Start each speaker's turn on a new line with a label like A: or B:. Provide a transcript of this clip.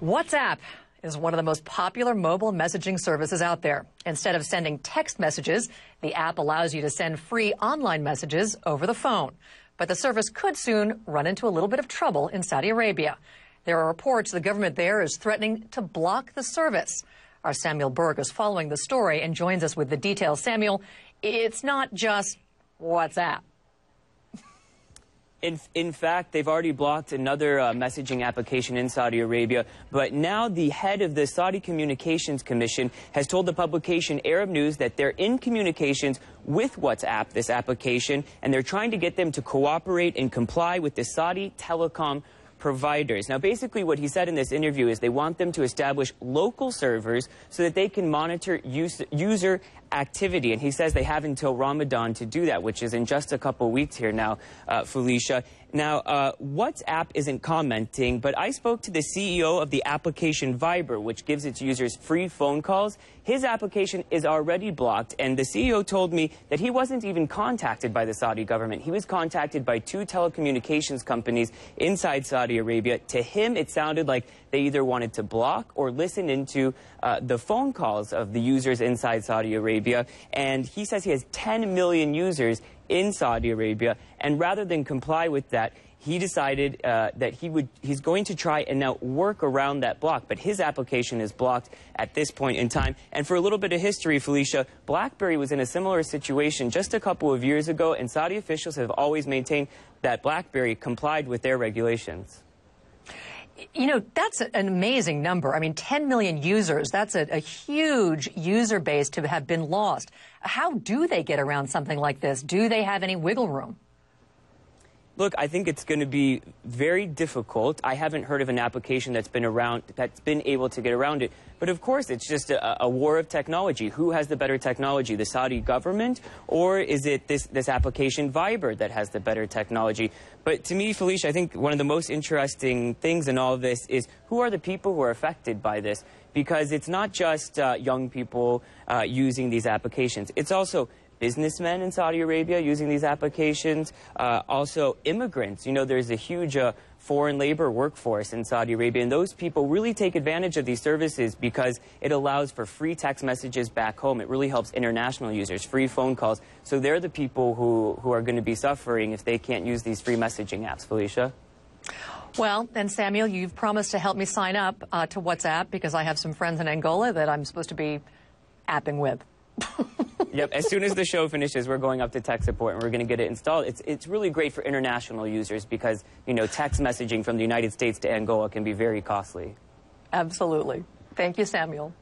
A: WhatsApp is one of the most popular mobile messaging services out there. Instead of sending text messages, the app allows you to send free online messages over the phone. But the service could soon run into a little bit of trouble in Saudi Arabia. There are reports the government there is threatening to block the service. Our Samuel Berg is following the story and joins us with the details. Samuel, it's not just WhatsApp.
B: In fact, they've already blocked another messaging application in Saudi Arabia, but now the head of the Saudi Communications Commission has told the publication Arab News that they're in communications with WhatsApp, this application, and they're trying to get them to cooperate and comply with the Saudi telecom providers. Now, basically what he said in this interview is they want them to establish local servers so that they can monitor user activity. And he says they have until Ramadan to do that, which is in just a couple weeks here now, Felicia. Now, WhatsApp isn't commenting, but I spoke to the CEO of the application Viber, which gives its users free phone calls. His application is already blocked, and the CEO told me that he wasn't even contacted by the Saudi government. He was contacted by two telecommunications companies inside Saudi Arabia. To him, it sounded like they either wanted to block or listen into the phone calls of the users inside Saudi Arabia. And he says he has 10 million users in Saudi Arabia, and rather than comply with that, he decided that he's going to try and now work around that block. But his application is blocked at this point in time. And for a little bit of history, Felicia, BlackBerry was in a similar situation just a couple of years ago, and Saudi officials have always maintained that BlackBerry complied with their regulations.
A: You know, that's an amazing number. I mean, 10 million users, that's a huge user base to have been lost. How do they get around something like this? Do they have any wiggle room?
B: Look, I think it's going to be very difficult. I haven't heard of an application that's been able to get around it. But of course, it's just a war of technology. Who has the better technology, the Saudi government, or is it this application Viber that has the better technology? But to me, Felicia, I think one of the most interesting things in all of this is who are the people who are affected by this? Because it's not just young people using these applications. It's also businessmen in Saudi Arabia using these applications, also immigrants. You know, there's a huge foreign labor workforce in Saudi Arabia, and those people really take advantage of these services because it allows for free text messages back home. It really helps international users, free phone calls. So they're the people who are going to be suffering if they can't use these free messaging apps, Felicia.
A: Well, and Samuel, you've promised to help me sign up to WhatsApp because I have some friends in Angola that I'm supposed to be apping with.
B: Yep, as soon as the show finishes, we're going up to tech support and we're going to get it installed. It's really great for international users because, you know, text messaging from the United States to Angola can be very costly.
A: Absolutely. Thank you, Samuel.